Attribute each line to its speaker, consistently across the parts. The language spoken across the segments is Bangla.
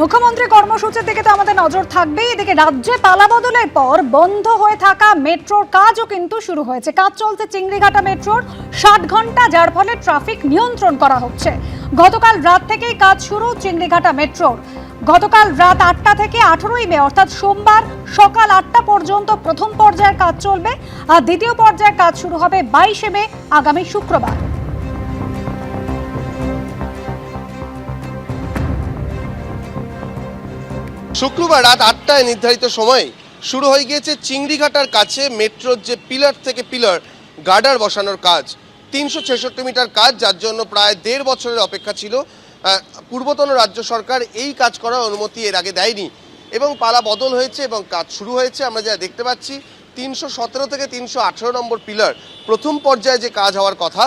Speaker 1: মুখ্যমন্ত্রী কর্মসূচির দিকে তো আমাদের নজর থাকবেই। এদিকে রাজ্যে পালা বদলের পর বন্ধ হয়ে থাকা মেট্রোর কাজও কিন্তু শুরু হয়েছে। কাজ চলছে চিংড়িঘাটা মেট্রোর 60 ঘন্টা, যার ফলে ট্রাফিক নিয়ন্ত্রণ করা হচ্ছে। গতকাল রাত থেকেই কাজ শুরু চিংড়িঘাটা মেট্রোর। গতকাল রাত 8টা থেকে 18ই মে অর্থাৎ সোমবার সকাল 8টা পর্যন্ত প্রথম পর্যায়ের কাজ চলবে, আর দ্বিতীয় পর্যায়ের কাজ শুরু হবে 22শে মে আগামী শুক্রবার।
Speaker 2: শুক্রবার রাত 8টায় নির্ধারিত সময়ে শুরু হয়ে গিয়েছে চিংড়িঘাটার কাছে মেট্রোর যে পিলার থেকে পিলার গার্ডার বসানোর কাজ। 366 মিটার কাজ, যার জন্য প্রায় 1.5 বছরের অপেক্ষা ছিল। পূর্বতন রাজ্য সরকার এই কাজ করার অনুমতি এর আগে দেয়নি এবং পালা বদল হয়েছে এবং কাজ শুরু হয়েছে। আমরা যা দেখতে পাচ্ছি 317 থেকে 318 নম্বর পিলার প্রথম পর্যায়ে যে কাজ হওয়ার কথা,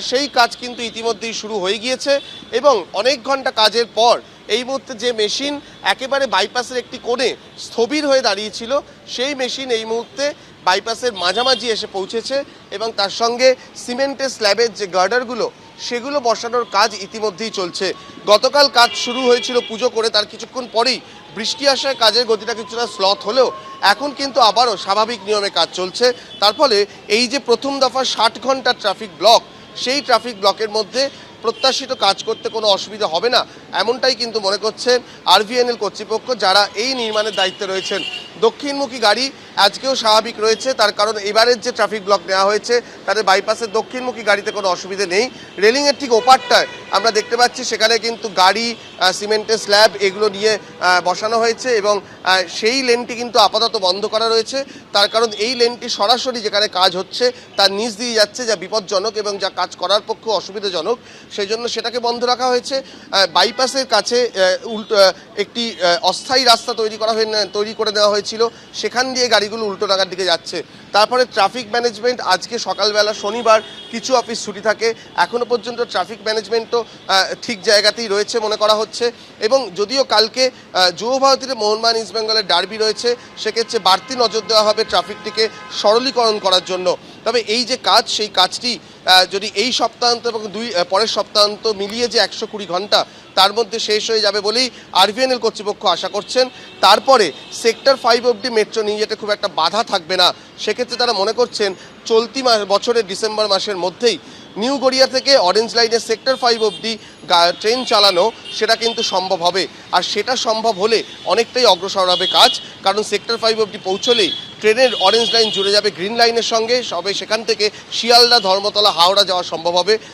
Speaker 2: সেই কাজ কিন্তু ইতিমধ্যেই শুরু হয়ে গিয়েছে এবং অনেক ঘন্টা কাজের পর এই মুহূর্তে যে মেশিন একেবারে বাইপাসের একটি কোণে স্থবির হয়ে দাঁড়িয়েছিল, সেই মেশিন এই মুহূর্তে বাইপাসের মাঝামাঝি এসে পৌঁছেছে এবং তার সঙ্গে সিমেন্টের স্ল্যাবের যে গার্ডারগুলো সেগুলো বসানোর কাজ ইতিমধ্যেই চলছে। গতকাল কাজ শুরু হয়েছিল পুজো করে, তার কিছুক্ষণ পরেই বৃষ্টি আসায় কাজের গতিটা কিছুটা স্লথ হলেও এখন কিন্তু আবারও স্বাভাবিক নিয়মে কাজ চলছে। তার ফলে এই যে প্রথম দফা 60 ঘন্টা ট্রাফিক ব্লক, সেই ট্রাফিক ব্লকের মধ্যে প্রত্যাশিত কাজ করতে কোনো অসুবিধা হবে না, এমনটাই কিন্তু মনে করছেন আরভিএনএল কর্তৃপক্ষ, যারা এই নির্মাণের দায়িত্বে রয়েছেন। দক্ষিণমুখী গাড়ি আজকেও স্বাভাবিক রয়েছে, তার কারণ এবারের যে ট্রাফিক ব্লক নেওয়া হয়েছে তাতে বাইপাসের দক্ষিণমুখী গাড়িতে কোনো অসুবিধে নেই। রেলিংয়ের ঠিক ওপারটায় আমরা দেখতে পাচ্ছি সেখানে কিন্তু গাড়ি, সিমেন্টের স্ল্যাব এগুলো নিয়ে বসানো হয়েছে এবং সেই লেনটি কিন্তু আপাতত বন্ধ করা রয়েছে। তার কারণ এই লেনটি সরাসরি যেখানে কাজ হচ্ছে তার নিচ দিয়ে যাচ্ছে, যা বিপজ্জনক এবং যা কাজ করার পক্ষে অসুবিধাজনক, সেই জন্য সেটাকে বন্ধ রাখা হয়েছে। বাইপাসের কাছে একটি অস্থায়ী রাস্তা তৈরি করে দেওয়া হয়েছিল, সেখান দিয়ে গাড়িগুলো উল্টো নাগার দিকে যাচ্ছে। তারপরে ট্রাফিক ম্যানেজমেন্ট আজকে সকালবেলা, শনিবার কিছু অফিস ছুটি থাকে, এখনও পর্যন্ত ট্রাফিক ম্যানেজমেন্টও ঠিক জায়গাতেই রয়েছে মনে করা হচ্ছে। এবং যদিও কালকে যুব ভারতীতে মোহনবাগান ইস্টবেঙ্গলের ডার্বি রয়েছে, সেক্ষেত্রে বাড়তি নজর দেওয়া হবে ট্রাফিকটিকে সরলীকরণ করার জন্য। তবে এই যে কাজ, সেই কাজটি যদি এই সপ্তাহান্ত এবং পরের সপ্তাহান্ত মিলিয়ে যে 120 ঘন্টা তার মধ্যে শেষ হয়ে যাবে বলেই আরভিএনএল কর্তৃপক্ষ আশা করছেন। তারপরে সেক্টর 5 অবধি মেট্রো নিয়ে যেতে খুব একটা বাধা থাকবে না। সেক্ষেত্রে তারা মনে করছেন চলতি বছরের ডিসেম্বর মাসের মধ্যেই নিউ গড়িয়া থেকে অরেঞ্জ লাইনের সেক্টর 5 অবধি ট্রেন চালানো, সেটা কিন্তু সম্ভব হবে। আর সেটা সম্ভব হলে অনেকটাই অগ্রসর হবে কাজ, কারণ সেক্টর 5 অবধি পৌঁছলেই ট্রেনের অরেঞ্জ লাইন জুড়ে যাবে গ্রিন লাইনের সঙ্গে, সবে সেখান থেকে শিয়ালদা, ধর্মতলা, হাওড়া যাওয়া সম্ভব হবে।